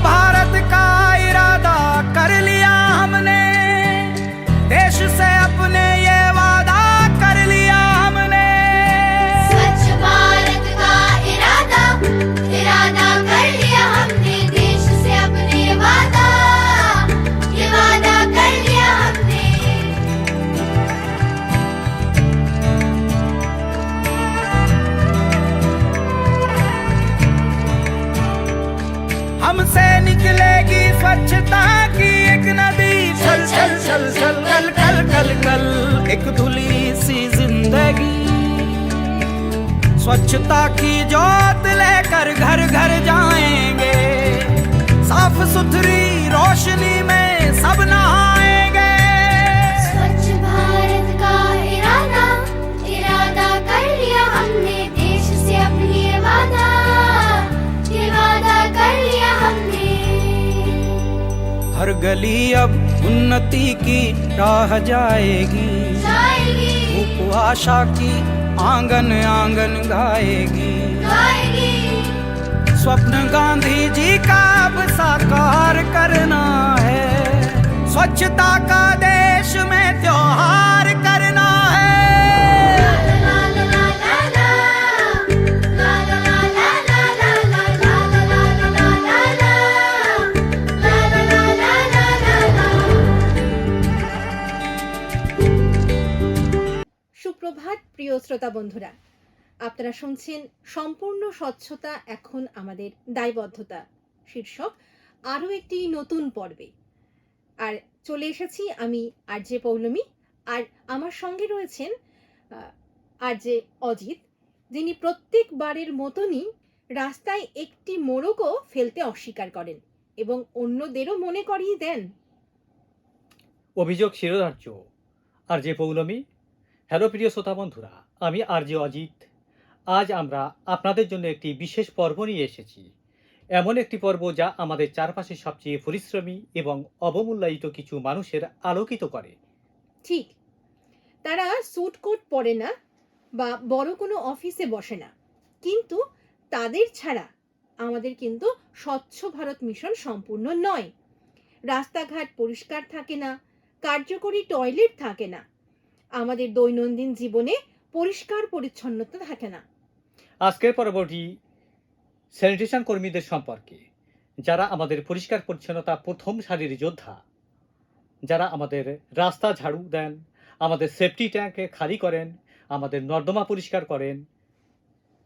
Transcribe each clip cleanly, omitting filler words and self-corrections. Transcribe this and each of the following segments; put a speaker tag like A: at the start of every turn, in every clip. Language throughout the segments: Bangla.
A: भारत का इरादा कर लिया हमने, देश से अपने ये वादा कर लिया हमने।
B: स्वच्छ भारत का इरादा इरादा कर लिया हमने, देश से अपने ये वादा कर लिया हमने।
A: हमसे निकलेगी स्वच्छता की एक नदी, छल छल छल छल कल कल कल कल एक धुली सी जिंदगी। स्वच्छता की जोत लेकर घर घर जाएंगे, साफ सुथरी रोशनी में सब नहाएंगे।
B: स्वच्छ भारत का इरादा इरादा कर लिया हमने, देश से अपनी ये वादा कर लिया हमने।
A: हर गली अब उन्नति की राह जाएगी, धूप आशा की आंगन आंगन गाएगी। स्वप्न गांधी जी का अब साकार करना है, स्वच्छता का देश में त्योहार करना है।
C: সুপ্রভাত প্রিয় শ্রোতা বন্ধুরা, আপনারা শুনছেন সম্পূর্ণ স্বচ্ছতা এখন আমাদের দায়বদ্ধতা শীর্ষক আরও একটি নতুন পর্বে। আর চলে এসেছি আমি আরজে পৌলমী, আর আমার সঙ্গে রয়েছেন আরজে অজিত, যিনি প্রত্যেকবারের মতনই রাস্তায় একটি মোড়কও ফেলতে অস্বীকার করেন এবং অন্যদেরও মনে করিয়ে দেন।
D: অভিযোগ শিরোধার্য আরজে পৌলমী। হ্যালো প্রিয় শ্রোতা বন্ধুরা, আমি আরজে অজিত। আজ আমরা আপনাদের জন্য একটি বিশেষ পর্ব নিয়ে এসেছি, এমন একটি পর্ব যা আমাদের চারপাশে সবচেয়ে পরিশ্রমী এবং অবমূল্যায়িত কিছু মানুষের আলোকিত করে।
C: ঠিক, তারা স্যুট কোট পরে না বা বড় কোনো অফিসে বসে না, কিন্তু তাদের ছাড়া আমাদের কিন্তু স্বচ্ছ ভারত মিশন সম্পূর্ণ নয়। রাস্তাঘাট পরিষ্কার থাকে না, কার্যকরী টয়লেট থাকে না, আমাদের দৈনন্দিন জীবনে পরিষ্কার পরিচ্ছন্নতা থাকে না।
D: আজকের পর্বটি স্যানিটেশন কর্মীদের সম্পর্কে, যারা আমাদের পরিষ্কার পরিচ্ছন্নতা প্রথম সারির যোদ্ধা, যারা আমাদের রাস্তা ঝাড়ু দেন, আমাদের সেফটি ট্যাঙ্কে খালি করেন, আমাদের নর্দমা পরিষ্কার করেন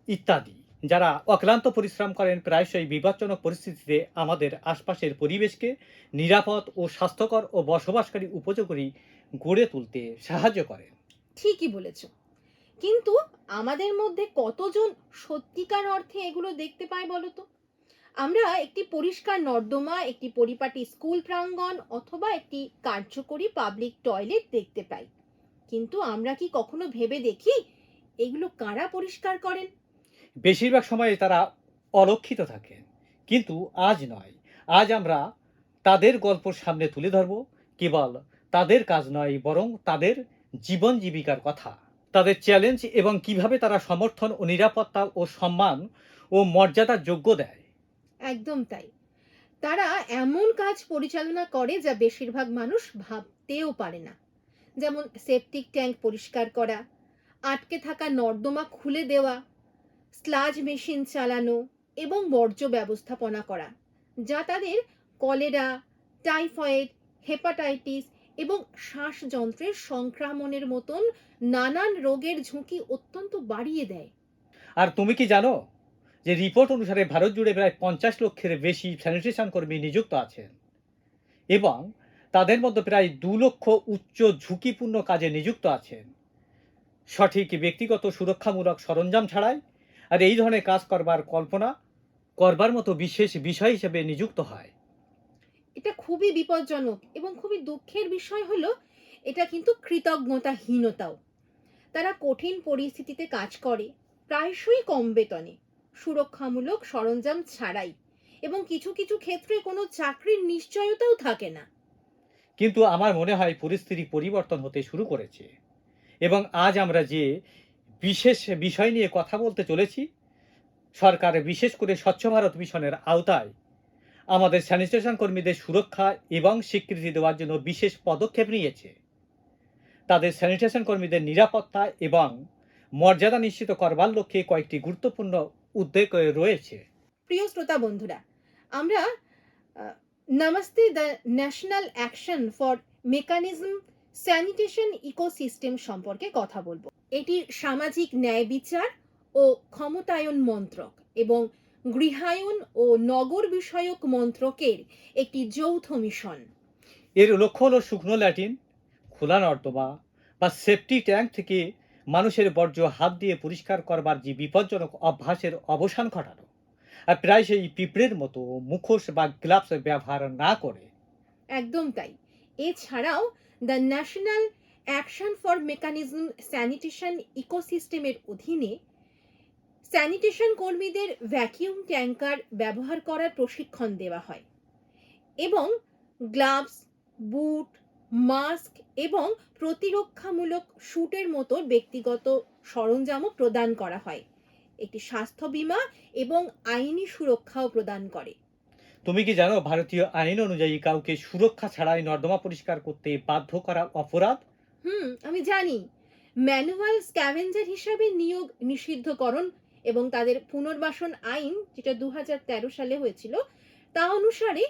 D: ইত্যাদি, যারা অক্লান্ত পরিশ্রম করেন প্রায়শই বিপজ্জনক পরিস্থিতিতে আমাদের আশপাশের পরিবেশকে নিরাপদ ও স্বাস্থ্যকর ও বসবাসকারী উপযোগী গড়ে তুলতে সাহায্য করেন।
C: ঠিকই বলেছ, কিন্তু আমাদের মধ্যে কতজন সত্যিকার অর্থে এগুলো দেখতে পায় বলো তো? আমরা একটি পরিষ্কার নর্দমা, একটি পরিপাটি স্কুল প্রাঙ্গণ অথবা একটি কার্যকরী পাবলিক টয়লেট দেখতে পাই, কিন্তু আমরা কি কখনো ভেবে দেখি এগুলো কারা পরিষ্কার করেন?
D: বেশিরভাগ সময় তারা অলক্ষিত থাকেন, কিন্তু আজ নয়, আজ আমরা তাদের গল্প সামনে তুলে ধরব। কেবল তাদের কাজ নয়, বরং তাদের জীবন জীবিকার কথা, তাদের চ্যালেঞ্জ এবং কিভাবে তারা সমর্থন ও নিরাপত্তা ও সম্মান ও মর্যাদার যোগ্য দেয়।
C: একদম তাই, তারা এমন কাজ পরিচালনা করে যা বেশিরভাগ মানুষ ভাবতেও পারে না। যেমন সেপটিক ট্যাঙ্ক পরিষ্কার করা, আটকে থাকা নর্দমা খুলে দেওয়া, স্লাজ মেশিন চালানো এবং বর্জ্য ব্যবস্থাপনা করা, যা তাদের কলেরা, টাইফয়েড, হেপাটাইটিস এবং শ্বাসযন্ত্রের সংক্রমণের মতন নানান রোগের ঝুঁকি অত্যন্ত বাড়িয়ে দেয়।
D: আর তুমি কি জানো যে রিপোর্ট অনুসারে ভারত জুড়ে প্রায় 50 লক্ষের বেশি স্যানিটেশন কর্মী নিযুক্ত আছেন এবং তাদের মধ্যে প্রায় 2 লক্ষ উচ্চ ঝুঁকিপূর্ণ কাজে নিযুক্ত আছেন, সঠিক ব্যক্তিগত সুরক্ষামূলক সরঞ্জাম ছাড়াই। আর এই ধরনের কাজ কল্পনা করবার মতো বিশেষ বিষয় হিসেবে নিযুক্ত হয়।
C: এটা খুবই বিপজ্জনক এবং খুবই দুঃখের বিষয় হলো এটা কিন্তু কৃতজ্ঞতাহীনতাও। তারা কঠিন পরিস্থিতিতে কাজ করে, প্রায়শই কম বেতনে, সুরক্ষামূলক সরঞ্জাম ছাড়াই, এবং কিছু কিছু ক্ষেত্রে কোনো চাকরির নিশ্চয়তাও থাকে না।
D: কিন্তু আমার মনে হয় পরিস্থিতি পরিবর্তন হতে শুরু করেছে এবং আজ আমরা যে বিশেষ বিষয় নিয়ে কথা বলতে চলেছি, সরকার বিশেষ করে স্বচ্ছ ভারত মিশনের আওতায় আমাদের স্যানিটেশন কর্মীদের সুরক্ষা এবং স্বীকৃতি দেওয়ার জন্য বিশেষ পদক্ষেপ নিয়েছে। তাদের স্যানিটেশন কর্মীদের নিরাপত্তা এবং মর্যাদা নিশ্চিত করবার লক্ষ্যে কয়েকটি গুরুত্বপূর্ণ উদ্যোগ রয়েছে।
C: প্রিয় শ্রোতা বন্ধুরা, আমরা namaste the national action for mechanism sanitation ecosystem সম্পর্কে কথা বলবো। এটি সামাজিক ন্যায় বিচার ও ক্ষমতায়ন মন্ত্রক এবং গৃহায়ন ও নগর বিষয়ক মন্ত্রকের একটি যৌথ মিশন।
D: এর লক্ষ্য হলো শুকনো ল্যাটিন, খোলা নর্দমা বা সেফটি ট্যাঙ্ক থেকে মানুষের বর্জ্য হাত দিয়ে পরিষ্কার করবার যে বিপজ্জনক অভ্যাসের অবসান ঘটানো, আর প্রায় সেই পিঁপড়ের মতো মুখোশ বা গ্লাভস ব্যবহার না করে।
C: একদম তাই। এছাড়াও the national action for mechanism sanitation ইকোসিস্টেমের অধীনে স্যানিটেশন কর্মীদের ভ্যাকিউম ট্যাঙ্কার ব্যবহার করার প্রশিক্ষণ দেওয়া হয় এবং গ্লাভস, বুট, মাস্ক এবং প্রতিরক্ষামূলক স্যুটের মতো ব্যক্তিগত সরঞ্জামও প্রদান করা হয়। একটি স্বাস্থ্য বীমা এবং আইনি সুরক্ষাও প্রদান করে।
D: তুমি কি জানো, ভারতীয় আইন অনুযায়ী কাউকে সুরক্ষা ছাড়াই নর্দমা পরিষ্কার করতে বাধ্য করা অপরাধ?
C: আমি জানি। ম্যানুয়াল স্ক্যাভেঞ্জার হিসাবে নিয়োগ নিষিদ্ধকরণ এবং তাদের পুনর্বাসন আইন, যেটা 2013 সালে হয়েছিল, তা অনুসারে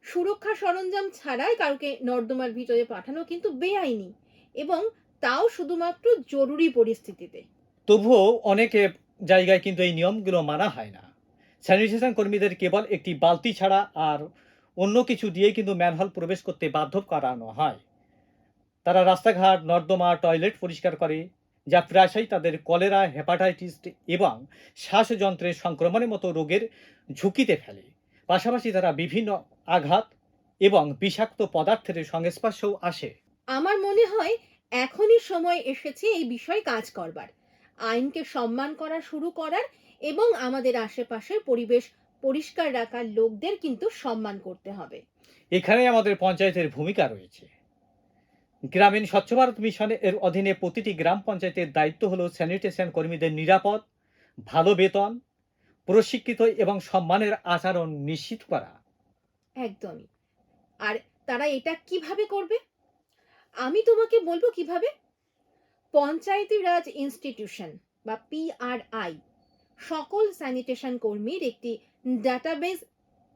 C: সুরক্ষা সরঞ্জাম ছাড়াই কাউকে নর্দমার ভিতরে পাঠানো কিন্তু বেআইনি, এবং তাও শুধুমাত্র জরুরি পরিস্থিতিতে।
D: তবুও অনেক জায়গায় কিন্তু এই নিয়মগুলো মানা হয় না। স্যানিটেশন কর্মীদের কেবল একটি বালতি ছাড়া আর অন্য কিছু দিয়ে কিন্তু ম্যানহোল প্রবেশ করতে বাধ্য করানো হয়। তারা রাস্তাঘাট, নর্দমা, টয়লেট পরিষ্কার করে, যা প্রায়শই তাদের কলেরা, হেপাটাইটিস এবং শ্বাসযন্ত্রের সংক্রমণের মতো রোগের ঝুঁকিতে ফেলে। পাশাপাশি তারা বিভিন্ন আঘাত এবং বিষাক্ত পদার্থের সংস্পর্শেও আসে।
C: আমার মনে হয় এখনই সময় এসেছে এই বিষয়ে কাজ করবার, আইনকে সম্মান করা শুরু করার এবং আমাদের আশেপাশের পরিবেশ পরিষ্কার রাখার লোকদের কিন্তু সম্মান করতে হবে।
D: এখানে আমাদের পঞ্চায়েতের ভূমিকা রয়েছে। গ্রামীণ স্বচ্ছ ভারত মিশন এর অধীনে প্রতিটি গ্রাম পঞ্চায়েতের দায়িত্ব হলো স্যানিটেশন কর্মীদের নিরাপদ, ভালো বেতন, প্রশিক্ষিত এবং সম্মানের আচরণ নিশ্চিত করা।
C: একদমই। আর তারা এটা কিভাবে করবে? আমি তোমাকে বলবো কিভাবে। পঞ্চায়েতি রাজ ইনস্টিটিউশন বা পিআরআই সকল স্যানিটেশন কর্মীর একটি ডাটাবেস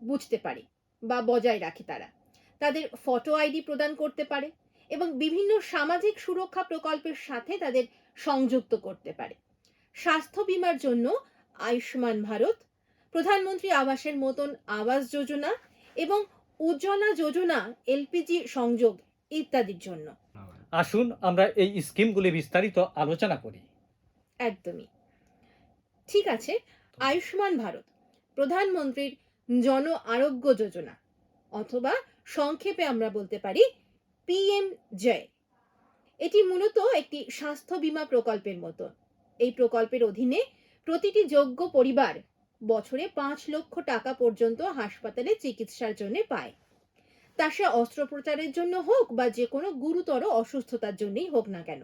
C: বুঝতে পারে বা বজায় রাখে। তারা তাদের ফটো আইডি প্রদান করতে পারে এবং বিভিন্ন সামাজিক সুরক্ষা প্রকল্পের সাথে তাদের সংযুক্ত করতে পারে। স্বাস্থ্য বীমার জন্য আয়ুষ্মান ভারত, প্রধানমন্ত্রী আবাসের মতন আবাস যোজনা এবং উজ্জ্বলা যোজনা, এলপিজি সংযোগ ইত্যাদির জন্য।
D: আসুন আমরা এই স্কিমগুলি বিস্তারিত আলোচনা করি।
C: একদমই ঠিক আছে। আয়ুষ্মান ভারত প্রধানমন্ত্রীর জন আরোগ্য যোজনা, অথবা সংক্ষেপে আমরা বলতে পারি পিএমজে। এটি মূলত একটি স্বাস্থ্য বীমা প্রকল্পের মতো। এই প্রকল্পের অধীনে প্রতিটি যোগ্য পরিবার বছরে 5 লক্ষ টাকা পর্যন্ত হাসপাতালে চিকিৎসার জন্য পায়। তা সে অস্ত্রোপচারের জন্য হোক বা যে কোনো গুরুতর অসুস্থতার জন্যই হোক না কেন,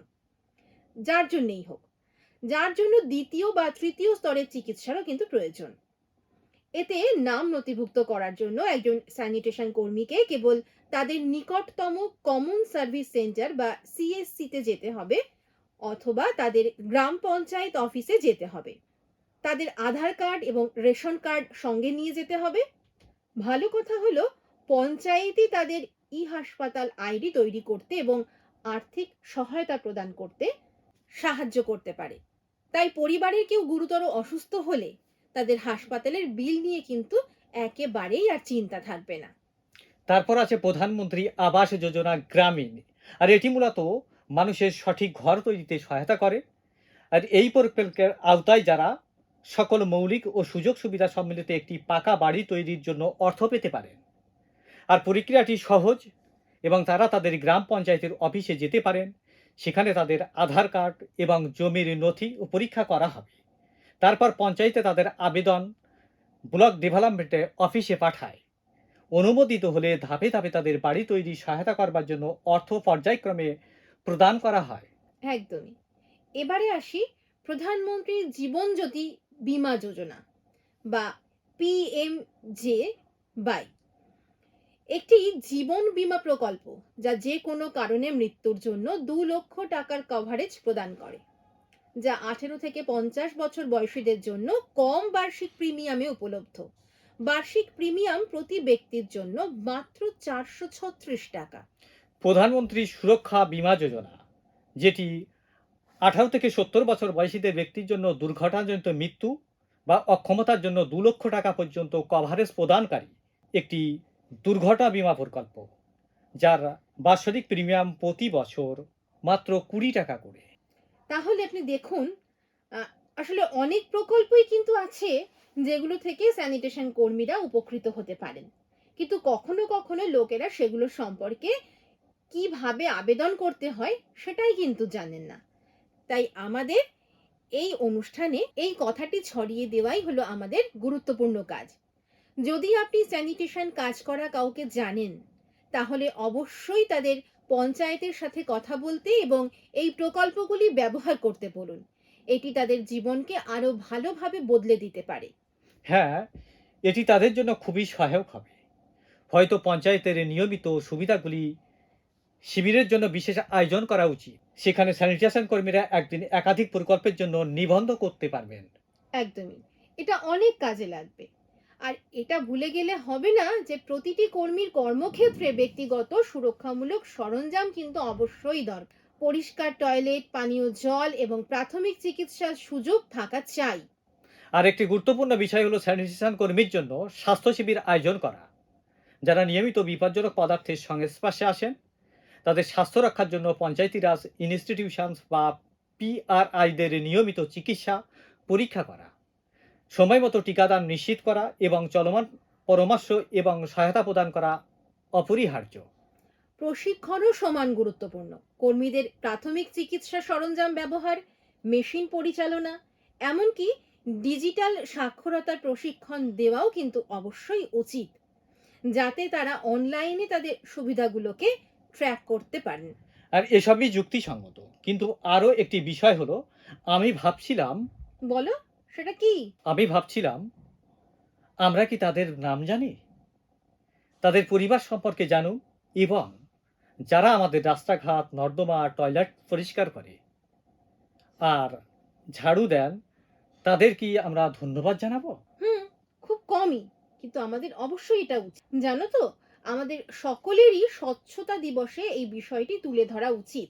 C: যার জন্যই হোক, যার জন্য দ্বিতীয় বা তৃতীয় স্তরের চিকিৎসারও কিন্তু প্রয়োজন। এতে নাম নথিভুক্ত করার জন্য একজন স্যানিটেশন কর্মীকে কেবল তাদের নিকটতম কমন সার্ভিস সেন্টার বা সিএসসিতে যেতে হবে, অথবা তাদের গ্রাম পঞ্চায়েত অফিসে যেতে হবে। তাদের আধার কার্ড এবং রেশন কার্ড সঙ্গে নিয়ে যেতে হবে। ভালো কথা হলো, পঞ্চায়েতই তাদের ই হাসপাতাল আইডি তৈরি করতে এবং আর্থিক সহায়তা প্রদান করতে সাহায্য করতে পারে। তাই পরিবারের কেউ গুরুতর অসুস্থ হলে তাদের হাসপাতালের বিল নিয়ে কিন্তু একেবারেই আর চিন্তা থাকবে না।
D: তারপর আছে প্রধানমন্ত্রী আবাস যোজনা গ্রামীণ, আর এটি মূলত মানুষের সঠিক ঘর তৈরিতে সহায়তা করে। আর এই প্রকল্পের আওতায় যারা সকল মৌলিক ও সুযোগ সুবিধা সম্মিলিত একটি পাকা বাড়ি তৈরির জন্য অর্থ পেতে পারেন। আর প্রক্রিয়াটি সহজ এবং তারা তাদের গ্রাম পঞ্চায়েতের অফিসে যেতে পারেন। সেখানে তাদের আধার কার্ড এবং জমির নথি ও পরীক্ষা করা হবে। তারপর পঞ্চায়েতে তাদের আবেদন ব্লক ডেভেলপমেন্ট অফিসে পাঠায়। অনুমোদিত হলে ধাপে ধাপে তাদের বাড়ি তৈরি সহায়তা করবার জন্য অর্থ পর্যায়ক্রমে প্রদান করা হয়।
C: একদমই। এবারে আসি প্রধানমন্ত্রী জীবন জ্যোতি বীমা যোজনা বা পিএমজে বাই। একটি জীবন বীমা প্রকল্প, যা যে কোনো কারণে মৃত্যুর জন্য 2 লক্ষ টাকার কভারেজ প্রদান করে, যা 18 থেকে 50 বছর বয়সীদের জন্য কম বার্ষিক প্রিমিয়ামে উপলব্ধ। বার্ষিক প্রিমিয়াম প্রতি ব্যক্তির জন্য মাত্র 436 টাকা।
D: প্রধানমন্ত্রী সুরক্ষা বীমা যোজনা, যেটি 18 থেকে 70 বছর বয়সীদের ব্যক্তির জন্য দুর্ঘটনাজনিত মৃত্যু বা অক্ষমতার জন্য 2 লক্ষ টাকা পর্যন্ত কভারেজ প্রদানকারী একটি দুর্ঘটনা বীমা প্রকল্প, যার বাৎসরিক প্রিমিয়াম প্রতি বছর মাত্র 20 টাকা করে।
C: তাহলে আপনি দেখুন, আসলে অনেক প্রকল্পই কিন্তু আছে যেগুলো থেকে স্যানিটেশন কর্মীরা উপকৃত হতে পারেন, কিন্তু কখনো কখনো লোকেরা সেগুলো সম্পর্কে কিভাবে আবেদন করতে হয় সেটাই কিন্তু জানেন না। তাই আমাদের এই অনুষ্ঠানে এই কথাটি ছড়িয়ে দেওয়াই হলো আমাদের গুরুত্বপূর্ণ কাজ। যদি আপনি স্যানিটেশন কাজ করা কাউকে জানেন, তাহলে অবশ্যই তাদের পঞ্চায়েতের সাথে কথা বলতে এবং এই প্রকল্পগুলি ব্যবহার করতে বলুন। এটি তাদের জীবনকে আরো ভালোভাবে বদলে দিতে পারে।
D: হ্যাঁ, এটি তাদের জন্য খুবই সহায়ক হবে। হয়তো পঞ্চায়েতের নিয়মিত সুবিধাগুলি শিবিরের জন্য বিশেষ আয়োজন করা উচিত। সেখানে স্যানিটেশন কর্মীরা একদিন একাধিক প্রকল্পের জন্য নিবন্ধ করতে পারবেন।
C: একদমই, এটা অনেক কাজে লাগবে। আর এটা ভুলে গেলে হবে না যে প্রতিটি কর্মীর কর্মক্ষেত্রে ব্যক্তিগত সুরক্ষামূলক সরঞ্জাম কিন্তু অবশ্যই দরকার। পরিষ্কার টয়লেট, পানীয় জল এবং প্রাথমিক চিকিৎসার সুযোগ থাকা চাই।
D: আর একটি গুরুত্বপূর্ণ বিষয় হলো স্যানিটেশন কর্মীর জন্য স্বাস্থ্য শিবির আয়োজন করা। যারা নিয়মিত বিপজ্জনক পদার্থের সংস্পর্শে আসেন, তাদের স্বাস্থ্য রক্ষার জন্য পঞ্চায়েতি রাজ ইনস্টিটিউশনস বা পিআরআইদের নিয়মিত চিকিৎসা পরীক্ষা করা, সময় মতো টিকাদান নিশ্চিত করা এবং চলমান পরামর্শ এবং সহায়তা প্রদান করা অপরিহার্য।
C: প্রশিক্ষণও সমান গুরুত্বপূর্ণ। কর্মীদের প্রাথমিক চিকিৎসা সরঞ্জাম ব্যবহার, মেশিন পরিচালনা, এমনকি ডিজিটাল সাক্ষরতার প্রশিক্ষণ দেওয়াও কিন্তু অবশ্যই উচিত, যাতে তারা অনলাইনে তাদের সুবিধাগুলোকে ট্র্যাক করতে পারেন।
D: আর এসবই যুক্তিসঙ্গত, কিন্তু আরও একটি বিষয় হলো, আমি
C: বলো, সেটা কি?
D: ভাবছিলাম আমরা কি তাদের নাম জানি, তাদের পরিবার সম্পর্কে জানু, এবং যারা আমাদের রাস্তাঘাট, নর্দমা, টয়লেট পরিষ্কার করে আর ঝাড়ু দেন, তাদের কি আমরা ধন্যবাদ জানাবো?
C: খুব কমই, কিন্তু আমাদের অবশ্যই এটা উচিত। জানো তো, আমাদের সকলেরই স্বচ্ছতা দিবসে এই বিষয়টি তুলে ধরা উচিত,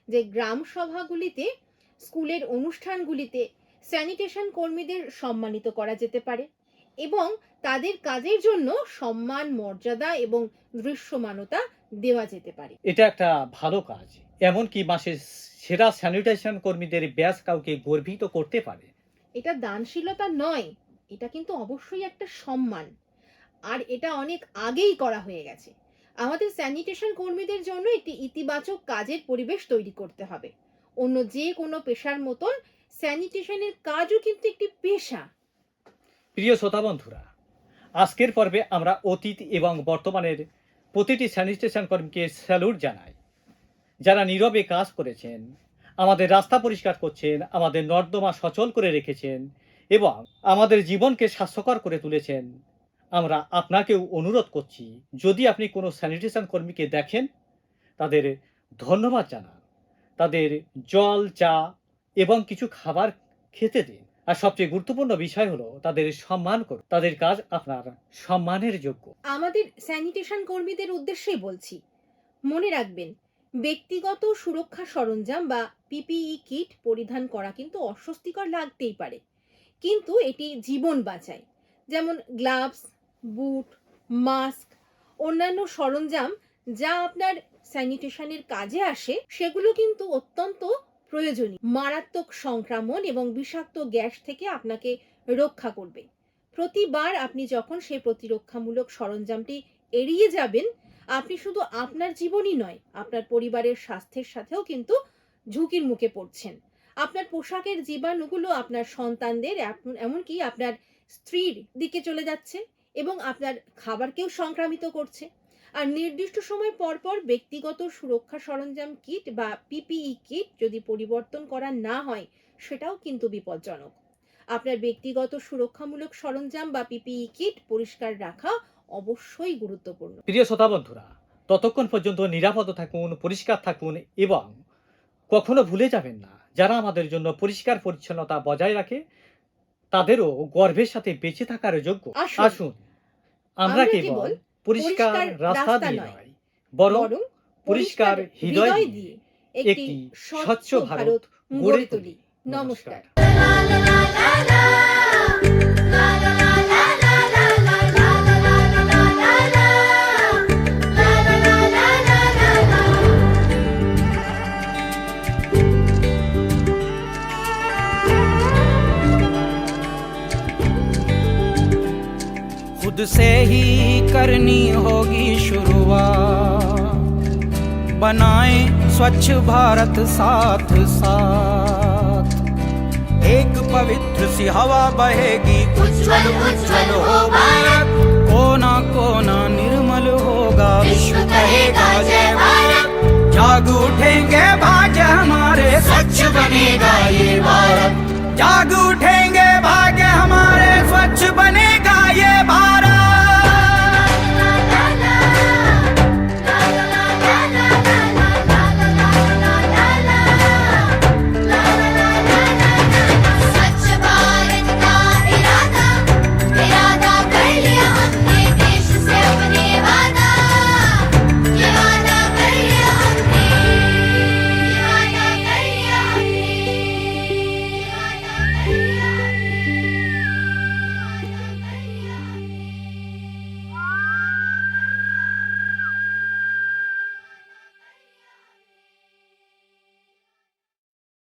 C: যে গ্রাম সভাগুলিতে, স্কুলের অনুষ্ঠানগুলিতে স্যানিটেশন কর্মীদের সম্মানিত করা যেতে পারে এবং তাদের কাজের জন্য সম্মান, মর্যাদা এবং দৃশ্যমানতা দেওয়া যেতে পারে।
D: এটা একটা ভালো কাজ। এমনকি মাসের সেরা স্যানিটেশন কর্মীদের ব্যাচ কাউকে গর্বিত করতে পারে।
C: এটা দানশীলতা নয়, এটা কিন্তু অবশ্যই একটা সম্মান। আর এটা অনেক আগেই করা হয়ে গেছে। আমাদের স্যানিটেশন কর্মীদের জন্য একটি ইতিবাচক কাজের পরিবেশ তৈরি করতে হবে। অন্য যে কোনো পেশার মতন স্যানিটেশনের কাজও কিন্তু একটি পেশা।
D: প্রিয় শ্রোতা বন্ধুরা, আজকের পর্বে আমরা অতীত এবং বর্তমানের প্রতিটি স্যানিটেশন কর্মীকে স্যালুট জানাই, যারা নীরবে কাজ করেছেন, আমাদের রাস্তা পরিষ্কার করছেন, আমাদের নর্দমা সচল করে রেখেছেন এবং আমাদের জীবনকে স্বাস্থ্যকর করে তুলেছেন। আমরা আপনাকেও অনুরোধ করছি, যদি আপনি কোনো স্যানিটেশন কর্মীকে দেখেন, তাদের ধন্যবাদ জানান, তাদের জল, চা এবং কিছু খাবার খেতে দিন। আর সবচেয়ে গুরুত্বপূর্ণ বিষয় হলো তাদের সম্মান করুন। তাদের কাজ আপনার সম্মানের যোগ্য।
C: আমাদের স্যানিটেশন কর্মীদের উদ্দেশ্যেই বলছি, মনে রাখবেন, ব্যক্তিগত সুরক্ষা সরঞ্জাম বা পিপিই কিট পরিধান করা কিন্তু অস্বস্তিকর লাগতেই পারে, কিন্তু এটি জীবন বাঁচায়। যেমন গ্লাভস, বুট, মাস্ক, অন্যান্য সরঞ্জাম যা আপনার স্যানিটেশনের কাজে আসে, সেগুলো কিন্তু অত্যন্ত প্রয়োজনীয়। মারাত্মক সংক্রমণ এবং বিষাক্ত গ্যাস থেকে আপনাকে রক্ষা করবে। প্রতিবার আপনি যখন সেই প্রতিরক্ষামূলক সরঞ্জামটি এড়িয়ে যাবেন, আপনি শুধু আপনার জীবনই নয়, আপনার পরিবারের স্বাস্থ্যের সাথেও কিন্তু ঝুঁকির মুখে পড়ছেন। আপনার পোশাকের জীবাণুগুলো আপনার সন্তানদের, এমনকি আপনার স্ত্রীর দিকে চলে যাচ্ছে এবং আপনার খাবারকেও সংক্রামিত করছে। আর নির্দিষ্ট সময় পর পর ব্যক্তিগত সুরক্ষা সরঞ্জাম কিট বা পিপিই কিট যদি পরিবর্তন করা না হয়, সেটাও কিন্তু বিপজ্জনক। আপনার ব্যক্তিগত সুরক্ষামূলক সরঞ্জাম বা পিপিই কিট পরিষ্কার রাখা অবশ্যই গুরুত্বপূর্ণ।
D: প্রিয় শ্রোতা বন্ধুরা, ততক্ষণ পর্যন্ত নিরাপদ থাকুন, পরিষ্কার থাকুন এবং কখনো ভুলে যাবেন না, যারা আমাদের জন্য পরিষ্কার পরিচ্ছন্নতা বজায় রাখে তাদেরও গর্বের সাথে বেঁচে থাকার যোগ্য। আসুন আমরা কেবল পরিষ্কার রাস্তা দিয়ে নয়, বরং পরিষ্কার হৃদয় দিয়ে একটি স্বচ্ছ ভারত গড়ে তুলি। নমস্কার।
A: खुद से ही करनी होगी शुरुआत, बनाएं स्वच्छ भारत साथ साथ। एक पवित्र सी हवा बहेगी,
B: उज्ज्वल उज्ज्वल हो भारत,
A: कोना कोना निर्मल होगा,
B: विश्व कहेगा जय भारत।
A: जाग उठेंगे भाग्य हमारे,
B: स्वच्छ बनेगा ये भारत,
A: जाग उठे